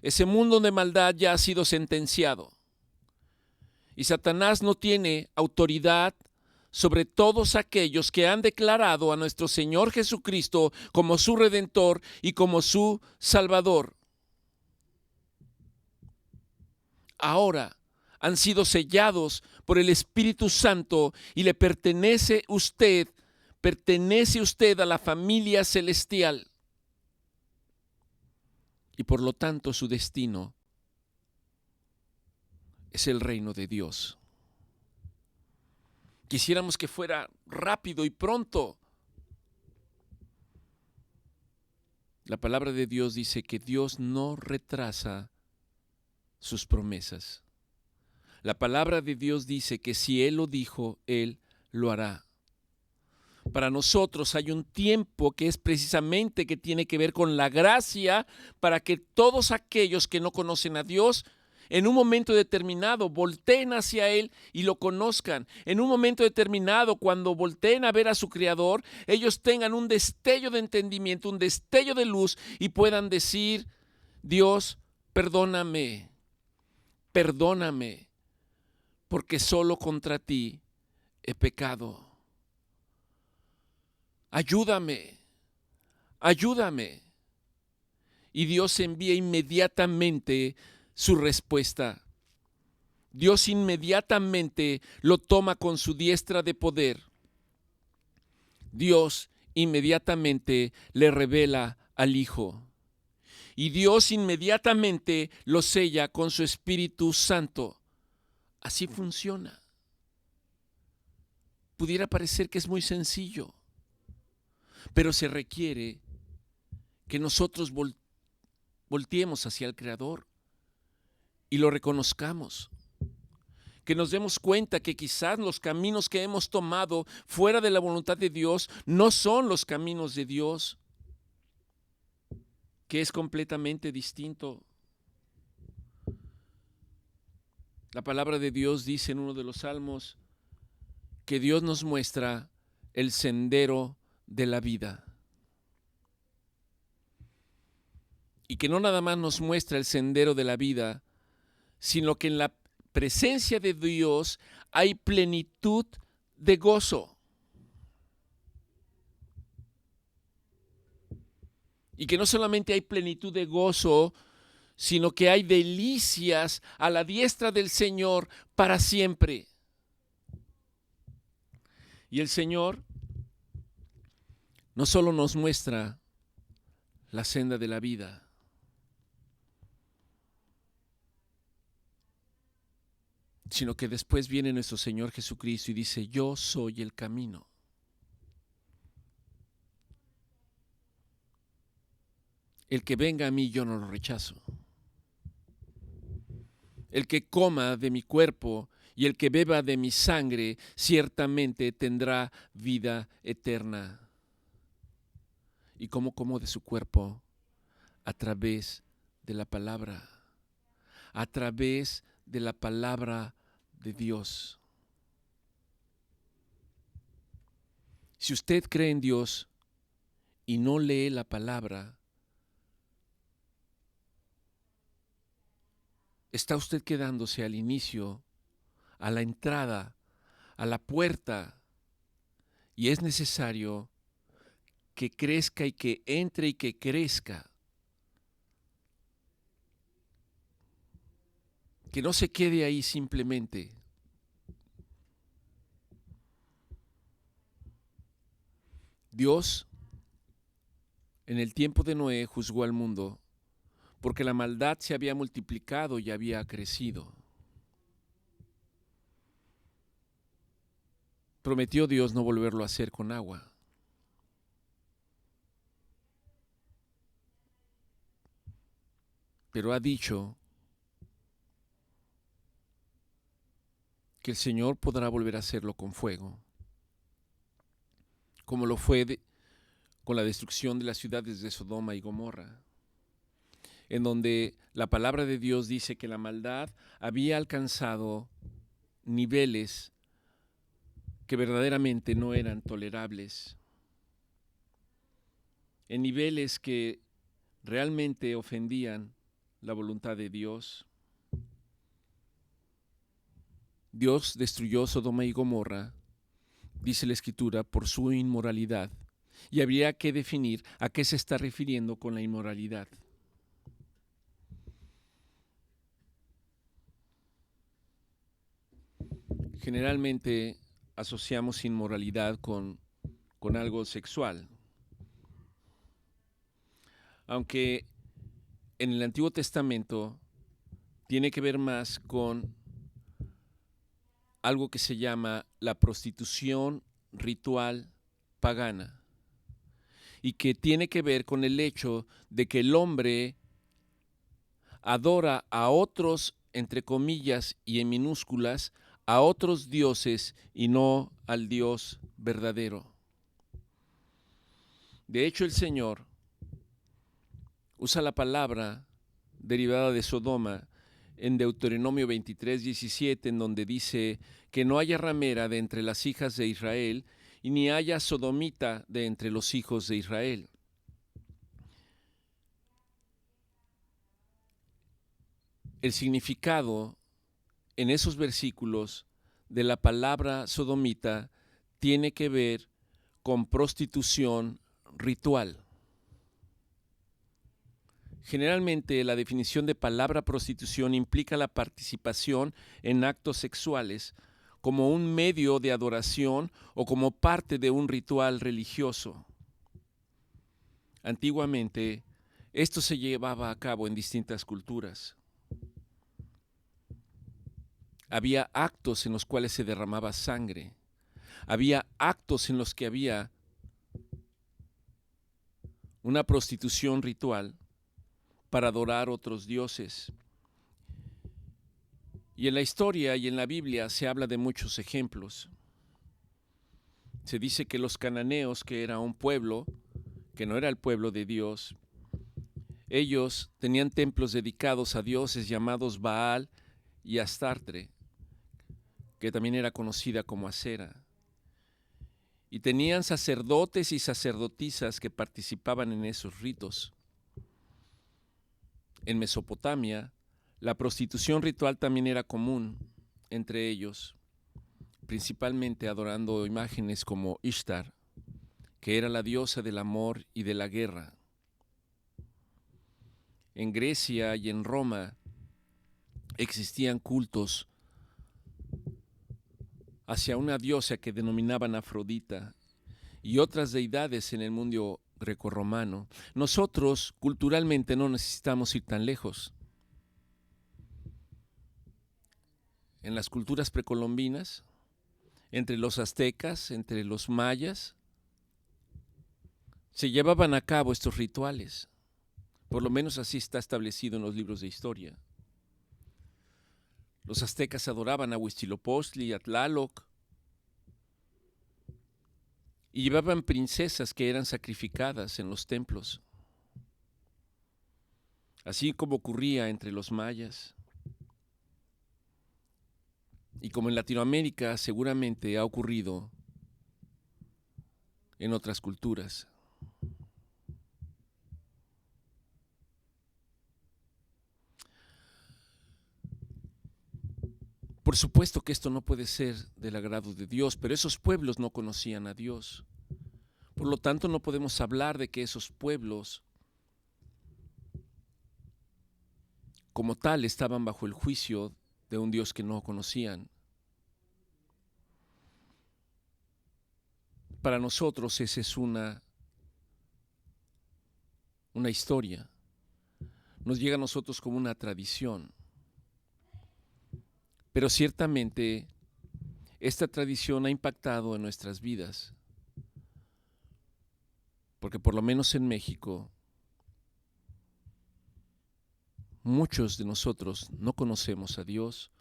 S1: Ese mundo de maldad ya ha sido sentenciado. Y Satanás no tiene autoridad sobre todos aquellos que han declarado a nuestro Señor Jesucristo como su Redentor y como su Salvador. Ahora han sido sellados por el Espíritu Santo y le pertenece usted a la familia celestial. Y por lo tanto su destino es el reino de Dios. Quisiéramos que fuera rápido y pronto. La palabra de Dios dice que Dios no retrasa sus promesas. La palabra de Dios dice que si Él lo dijo, Él lo hará. Para nosotros hay un tiempo que es precisamente que tiene que ver con la gracia para que todos aquellos que no conocen a Dios en un momento determinado volteen hacia Él y lo conozcan. En un momento determinado, cuando volteen a ver a su Creador, ellos tengan un destello de entendimiento, un destello de luz y puedan decir: Dios, perdóname, perdóname, porque solo contra ti he pecado. Ayúdame, ayúdame. Y Dios envía inmediatamente su respuesta. Dios inmediatamente lo toma con su diestra de poder. Dios inmediatamente le revela al Hijo. Y Dios inmediatamente lo sella con su Espíritu Santo. Así funciona. Pudiera parecer que es muy sencillo, pero se requiere que nosotros volteemos hacia el Creador y lo reconozcamos. Que nos demos cuenta que quizás los caminos que hemos tomado fuera de la voluntad de Dios no son los caminos de Dios, que es completamente distinto. La palabra de Dios dice en uno de los salmos que Dios nos muestra el sendero de la vida. Y que no nada más nos muestra el sendero de la vida, sino que en la presencia de Dios hay plenitud de gozo. Y que no solamente hay plenitud de gozo, sino que hay delicias a la diestra del Señor para siempre. Y el Señor no solo nos muestra la senda de la vida, sino que después viene nuestro Señor Jesucristo y dice: yo soy el camino. El que venga a mí yo no lo rechazo. El que coma de mi cuerpo y el que beba de mi sangre ciertamente tendrá vida eterna. ¿Y cómo como de su cuerpo? A través de la palabra, a través de la palabra de Dios. Si usted cree en Dios y no lee la palabra, está usted quedándose al inicio, a la entrada, a la puerta, y es necesario que crezca y que entre y que crezca. Que no se quede ahí simplemente. Dios, en el tiempo de Noé, juzgó al mundo porque la maldad se había multiplicado y había crecido. Prometió Dios no volverlo a hacer con agua. Pero ha dicho que el Señor podrá volver a hacerlo con fuego, como lo fue con la destrucción de las ciudades de Sodoma y Gomorra, en donde la palabra de Dios dice que la maldad había alcanzado niveles que verdaderamente no eran tolerables, en niveles que realmente ofendían la voluntad de Dios. Dios destruyó Sodoma y Gomorra, dice la Escritura, por su inmoralidad, y habría que definir a qué se está refiriendo con la inmoralidad. Generalmente asociamos inmoralidad con algo sexual, aunque en el Antiguo Testamento tiene que ver más con algo que se llama la prostitución ritual pagana, y que tiene que ver con el hecho de que el hombre adora a otros, entre comillas y en minúsculas, a otros dioses y no al Dios verdadero. De hecho, el Señor usa la palabra derivada de Sodoma en Deuteronomio 23:17, en donde dice que no haya ramera de entre las hijas de Israel y ni haya sodomita de entre los hijos de Israel. El significado en esos versículos de la palabra sodomita tiene que ver con prostitución ritual. Generalmente la definición de palabra prostitución implica la participación en actos sexuales como un medio de adoración o como parte de un ritual religioso. Antiguamente, esto se llevaba a cabo en distintas culturas. Había actos en los cuales se derramaba sangre. Había actos en los que había una prostitución ritual para adorar otros dioses. Y en la historia y en la Biblia se habla de muchos ejemplos. Se dice que los cananeos, que era un pueblo, que no era el pueblo de Dios, ellos tenían templos dedicados a dioses llamados Baal y Astarte, que también era conocida como Acera. Y tenían sacerdotes y sacerdotisas que participaban en esos ritos. En Mesopotamia, la prostitución ritual también era común entre ellos, principalmente adorando imágenes como Ishtar, que era la diosa del amor y de la guerra. En Grecia y en Roma existían cultos hacia una diosa que denominaban Afrodita y otras deidades en el mundo grecorromano. Nosotros culturalmente no necesitamos ir tan lejos. En las culturas precolombinas, entre los aztecas, entre los mayas, se llevaban a cabo estos rituales. Por lo menos así está establecido en los libros de historia. Los aztecas adoraban a Huitzilopochtli, a Tlaloc, y llevaban princesas que eran sacrificadas en los templos, así como ocurría entre los mayas. Y como en Latinoamérica seguramente ha ocurrido en otras culturas. Por supuesto que esto no puede ser del agrado de Dios, pero esos pueblos no conocían a Dios. Por lo tanto, no podemos hablar de que esos pueblos como tal estaban bajo el juicio de un Dios que no conocían. Para nosotros esa es una historia. Nos llega a nosotros como una tradición. Pero ciertamente esta tradición ha impactado en nuestras vidas. Porque por lo menos en México, muchos de nosotros no conocemos a Dios,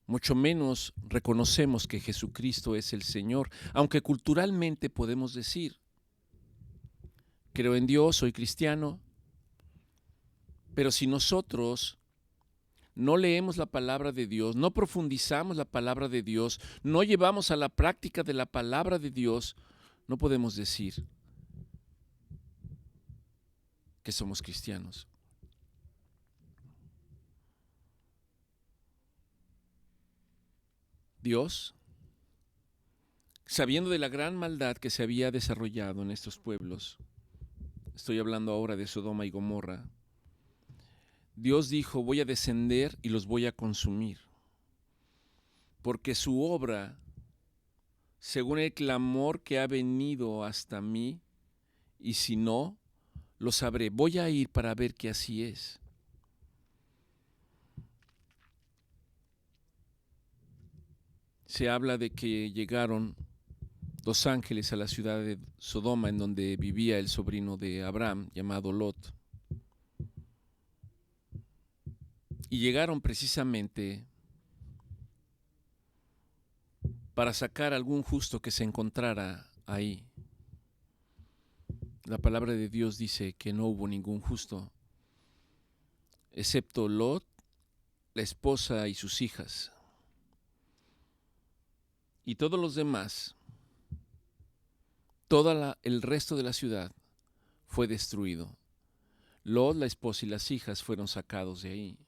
S1: mucho menos reconocemos que Jesucristo es el Señor, aunque culturalmente podemos decir, creo en Dios, soy cristiano, pero si nosotros no leemos la palabra de Dios, no profundizamos la palabra de Dios, no llevamos a la práctica de la palabra de Dios, no podemos decir que somos cristianos. Dios, sabiendo de la gran maldad que se había desarrollado en estos pueblos, estoy hablando ahora de Sodoma y Gomorra, Dios dijo, voy a descender y los voy a consumir, porque su obra, según el clamor que ha venido hasta mí, y si no, lo sabré. Voy a ir para ver que así es. Se habla de que llegaron dos ángeles a la ciudad de Sodoma, en donde vivía el sobrino de Abraham, llamado Lot. Y llegaron precisamente para sacar algún justo que se encontrara ahí. La palabra de Dios dice que no hubo ningún justo, excepto Lot, la esposa y sus hijas. Y todos los demás, el resto de la ciudad fue destruido. Lot, la esposa y las hijas fueron sacados de ahí.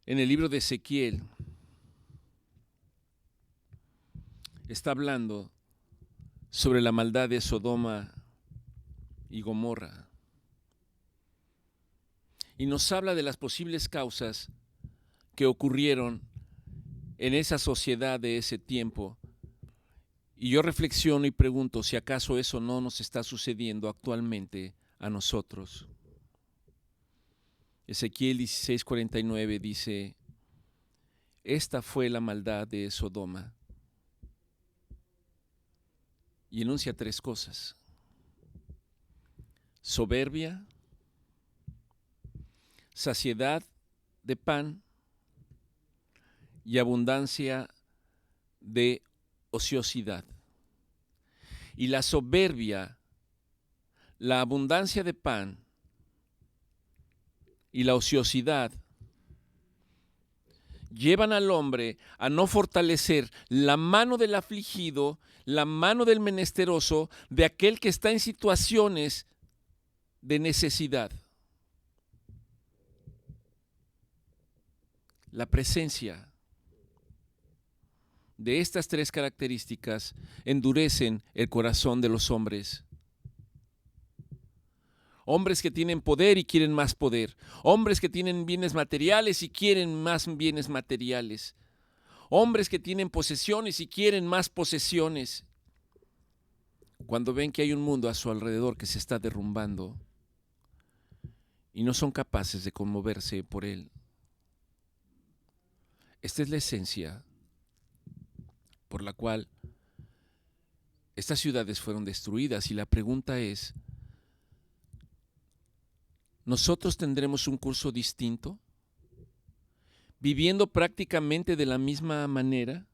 S1: En el libro de Ezequiel está hablando sobre la maldad de Sodoma y Gomorra. Y nos habla de las posibles causas que ocurrieron en esa sociedad de ese tiempo. Y yo reflexiono y pregunto si acaso eso no nos está sucediendo actualmente a nosotros. Ezequiel 16:49 dice, esta fue la maldad de Sodoma. Y enuncia tres cosas: soberbia, saciedad de pan y abundancia de ociosidad. Y la soberbia, la abundancia de pan y la ociosidad llevan al hombre a no fortalecer la mano del afligido, la mano del menesteroso, de aquel que está en situaciones de necesidad. La presencia de estas tres características endurecen el corazón de los hombres. Hombres que tienen poder y quieren más poder. Hombres que tienen bienes materiales y quieren más bienes materiales. Hombres que tienen posesiones y quieren más posesiones. Cuando ven que hay un mundo a su alrededor que se está derrumbando y no son capaces de conmoverse por él. Esta es la esencia por la cual estas ciudades fueron destruidas, y la pregunta es, nosotros tendremos un curso distinto, viviendo prácticamente de la misma manera.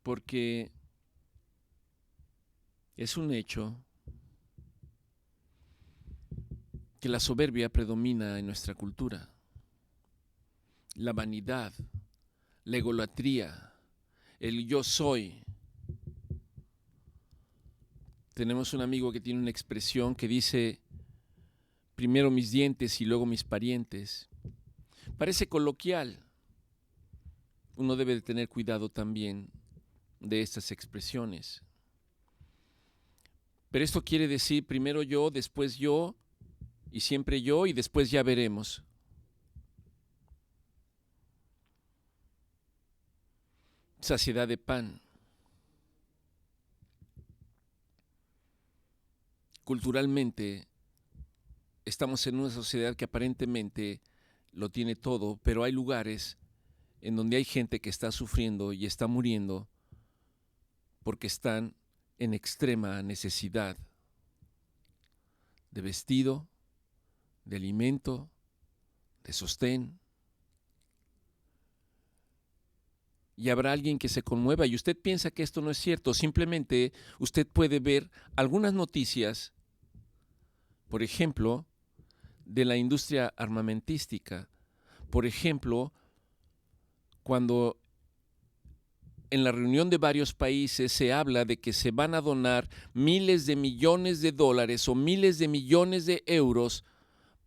S1: Porque es un hecho que la soberbia predomina en nuestra cultura, la vanidad, la egolatría, el yo soy. Tenemos un amigo que tiene una expresión que dice, primero mis dientes y luego mis parientes. Parece coloquial. Uno debe de tener cuidado también de estas expresiones. Pero esto quiere decir primero yo, después yo, y siempre yo, y después ya veremos. Saciedad de pan. Culturalmente, estamos en una sociedad que aparentemente lo tiene todo, pero hay lugares en donde hay gente que está sufriendo y está muriendo porque están en extrema necesidad de vestido, de alimento, de sostén. Y habrá alguien que se conmueva y usted piensa que esto no es cierto. Simplemente usted puede ver algunas noticias, por ejemplo, de la industria armamentística. Por ejemplo, cuando en la reunión de varios países se habla de que se van a donar miles de millones de dólares o miles de millones de euros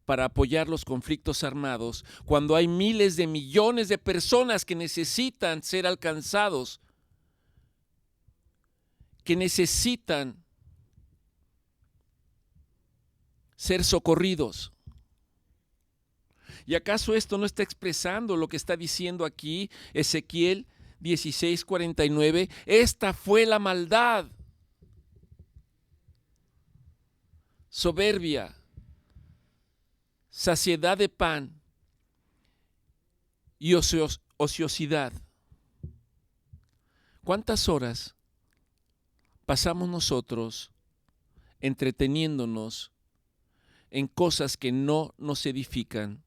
S1: para apoyar los conflictos armados, cuando hay miles de millones de personas que necesitan ser alcanzados, que necesitan ser socorridos. ¿Y acaso esto no está expresando lo que está diciendo aquí Ezequiel 16:49? Esta fue la maldad, soberbia, saciedad de pan y ociosidad. ¿Cuántas horas pasamos nosotros entreteniéndonos en cosas que no nos edifican?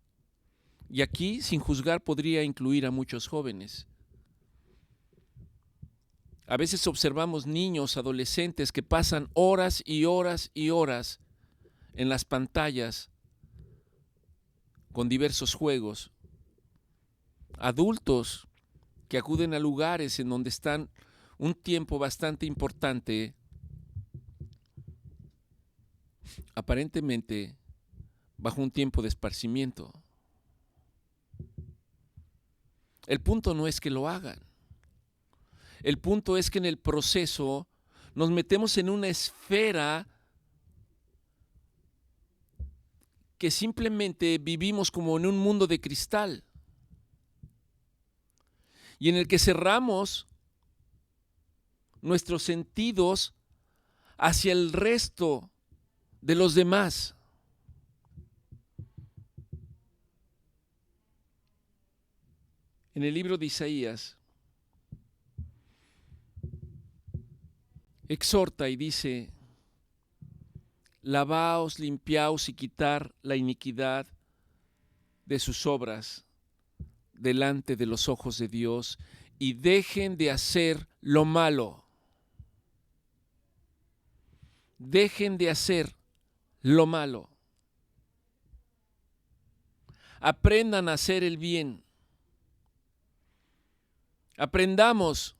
S1: Y aquí, sin juzgar, podría incluir a muchos jóvenes. A veces observamos niños, adolescentes que pasan horas y horas y horas en las pantallas con diversos juegos. Adultos que acuden a lugares en donde están un tiempo bastante importante, aparentemente bajo un tiempo de esparcimiento. El punto no es que lo hagan. El punto es que en el proceso nos metemos en una esfera que simplemente vivimos como en un mundo de cristal y en el que cerramos nuestros sentidos hacia el resto de los demás. En el libro de Isaías exhorta y dice: lavaos, limpiaos y quitar la iniquidad de sus obras delante de los ojos de Dios y dejen de hacer lo malo. Dejen de hacer lo malo. Aprendan a hacer el bien. Aprendamos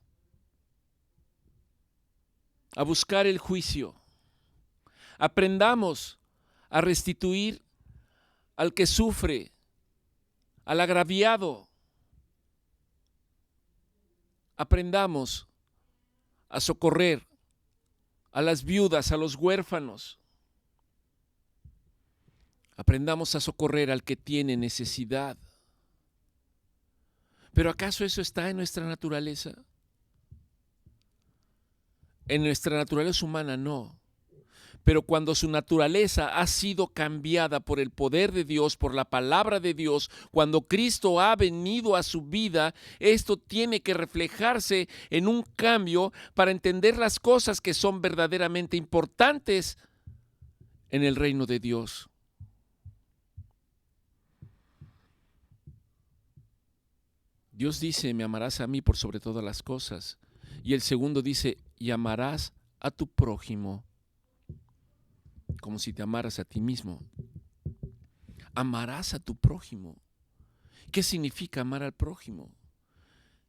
S1: a buscar el juicio. Aprendamos a restituir al que sufre, al agraviado. Aprendamos a socorrer a las viudas, a los huérfanos. Aprendamos a socorrer al que tiene necesidad. ¿Pero acaso eso está en nuestra naturaleza? En nuestra naturaleza humana no. Pero cuando su naturaleza ha sido cambiada por el poder de Dios, por la palabra de Dios, cuando Cristo ha venido a su vida, esto tiene que reflejarse en un cambio para entender las cosas que son verdaderamente importantes en el reino de Dios. Dios dice, me amarás a mí por sobre todas las cosas. Y el segundo dice, y amarás a tu prójimo como si te amaras a ti mismo. Amarás a tu prójimo. ¿Qué significa amar al prójimo?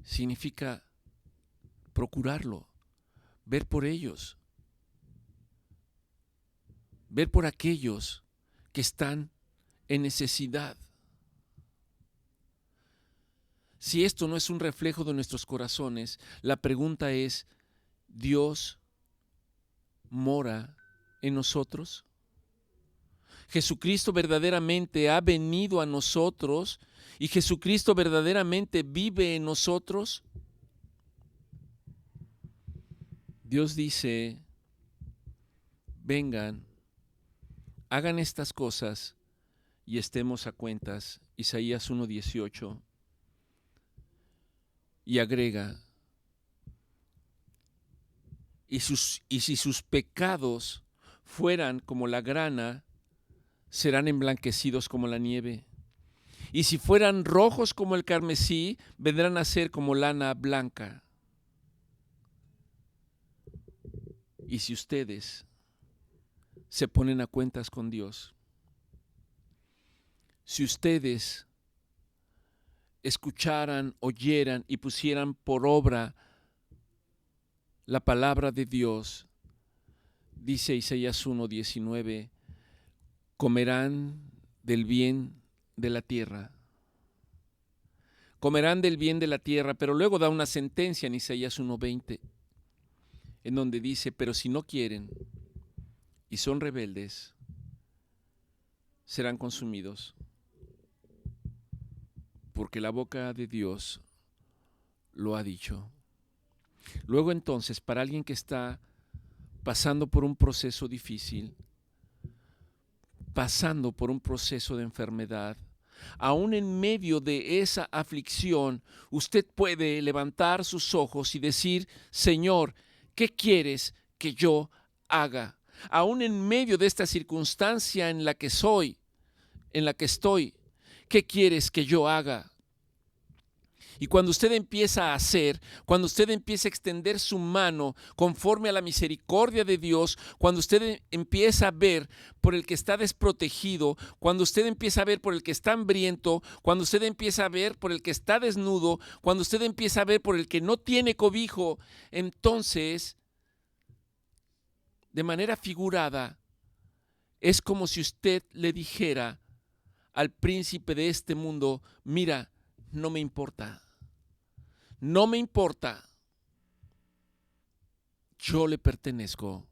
S1: Significa procurarlo, ver por ellos, ver por aquellos que están en necesidad. Si esto no es un reflejo de nuestros corazones, la pregunta es, ¿Dios mora en nosotros? ¿Jesucristo verdaderamente ha venido a nosotros y Jesucristo verdaderamente vive en nosotros? Dios dice, vengan, hagan estas cosas y estemos a cuentas. Isaías 1:18. Y agrega, y si sus pecados fueran como la grana, serán emblanquecidos como la nieve. Y si fueran rojos como el carmesí, vendrán a ser como lana blanca. Y si ustedes se ponen a cuentas con Dios, si ustedes escucharan, oyeran y pusieran por obra la palabra de Dios, dice Isaías 1:19, comerán del bien de la tierra. Comerán del bien de la tierra, pero luego da una sentencia en Isaías 1:20, en donde dice, pero si no quieren y son rebeldes, serán consumidos, porque la boca de Dios lo ha dicho. Luego entonces, para alguien que está pasando por un proceso difícil, pasando por un proceso de enfermedad, aún en medio de esa aflicción, usted puede levantar sus ojos y decir, Señor, ¿qué quieres que yo haga? Aún en medio de esta circunstancia en la que estoy, ¿qué quieres que yo haga? Y cuando usted empieza a hacer, cuando usted empieza a extender su mano conforme a la misericordia de Dios, cuando usted empieza a ver por el que está desprotegido, cuando usted empieza a ver por el que está hambriento, cuando usted empieza a ver por el que está desnudo, cuando usted empieza a ver por el que no tiene cobijo, entonces, de manera figurada, es como si usted le dijera al príncipe de este mundo, mira, no me importa. No me importa, yo le pertenezco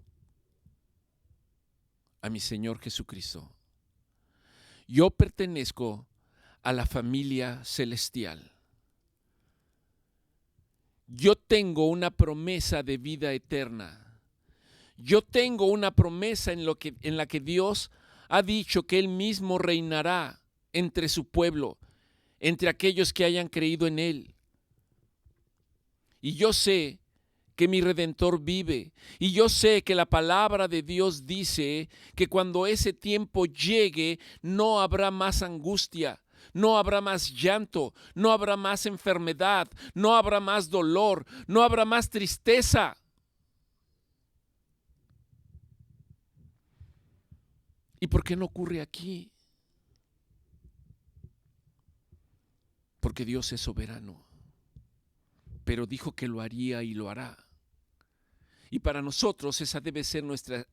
S1: a mi Señor Jesucristo. Yo pertenezco a la familia celestial. Yo tengo una promesa de vida eterna. Yo tengo una promesa en la que Dios ha dicho que Él mismo reinará entre su pueblo, entre aquellos que hayan creído en Él. Y yo sé que mi Redentor vive. Y yo sé que la palabra de Dios dice que cuando ese tiempo llegue, no habrá más angustia, no habrá más llanto, no habrá más enfermedad, no habrá más dolor, no habrá más tristeza. ¿Y por qué no ocurre aquí? Porque Dios es soberano, pero dijo que lo haría y lo hará. Y para nosotros esa debe ser nuestra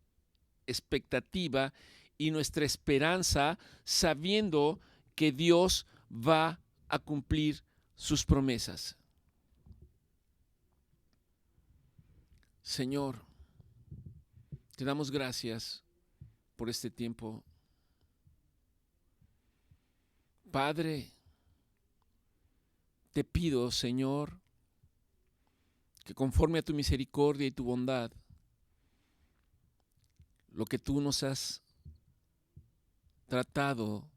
S1: expectativa y nuestra esperanza, sabiendo que Dios va a cumplir sus promesas. Señor, te damos gracias por este tiempo. Padre, te pido, Señor, que conforme a tu misericordia y tu bondad, lo que tú nos has tratado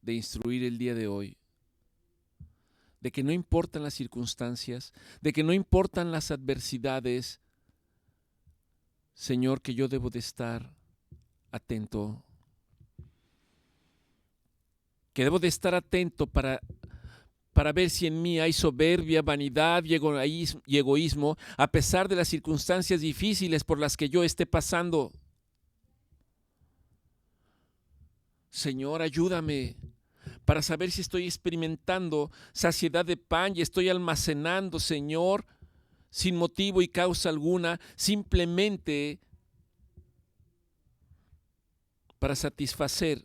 S1: de instruir el día de hoy, de que no importan las circunstancias, de que no importan las adversidades, Señor, que yo debo de estar atento, que debo de estar atento para ver si en mí hay soberbia, vanidad y egoísmo, a pesar de las circunstancias difíciles por las que yo esté pasando. Señor, ayúdame para saber si estoy experimentando saciedad de pan y estoy almacenando, Señor, sin motivo y causa alguna, simplemente para satisfacer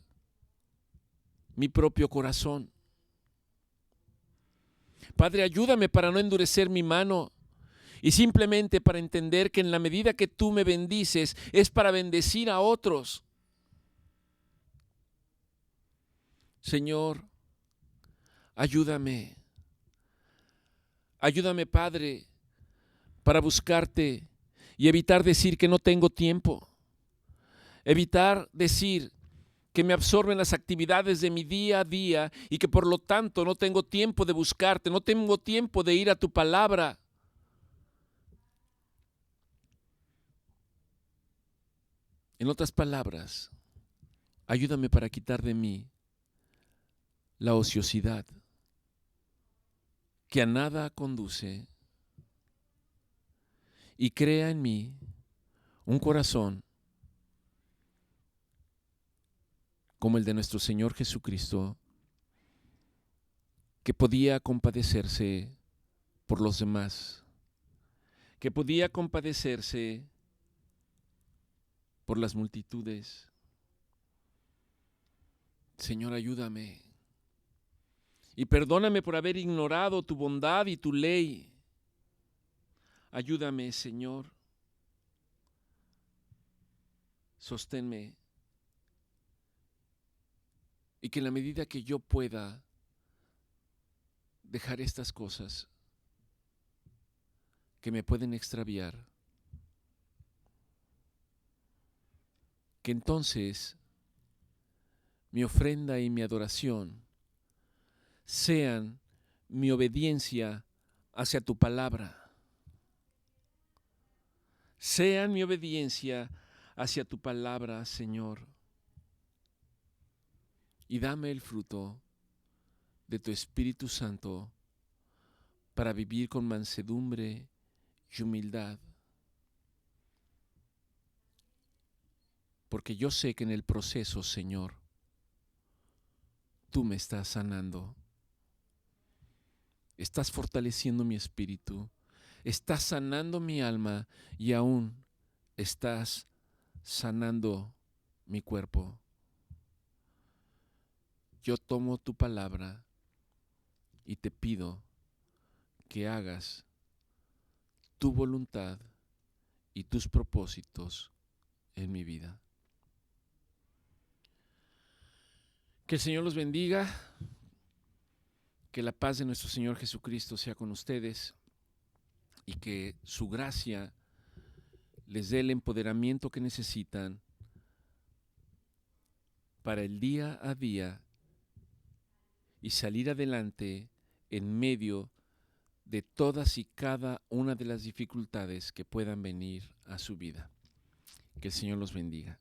S1: mi propio corazón. Padre, ayúdame para no endurecer mi mano y simplemente para entender que en la medida que tú me bendices es para bendecir a otros. Señor, ayúdame. Ayúdame, Padre, para buscarte y evitar decir que no tengo tiempo. Evitar decir que me absorben las actividades de mi día a día y que por lo tanto no tengo tiempo de buscarte, no tengo tiempo de ir a tu palabra. En otras palabras, ayúdame para quitar de mí la ociosidad que a nada conduce y crea en mí un corazón como el de nuestro Señor Jesucristo, que podía compadecerse por los demás, que podía compadecerse por las multitudes. Señor, ayúdame y perdóname por haber ignorado tu bondad y tu ley. Ayúdame, Señor. Sosténme. Y que en la medida que yo pueda dejar estas cosas que me pueden extraviar, que entonces mi ofrenda y mi adoración sean mi obediencia hacia tu palabra. Sean mi obediencia hacia tu palabra, Señor. Y dame el fruto de tu Espíritu Santo para vivir con mansedumbre y humildad. Porque yo sé que en el proceso, Señor, tú me estás sanando. Estás fortaleciendo mi espíritu, estás sanando mi alma y aún estás sanando mi cuerpo. Yo tomo tu palabra y te pido que hagas tu voluntad y tus propósitos en mi vida. Que el Señor los bendiga, que la paz de nuestro Señor Jesucristo sea con ustedes y que su gracia les dé el empoderamiento que necesitan para el día a día y salir adelante en medio de todas y cada una de las dificultades que puedan venir a su vida. Que el Señor los bendiga.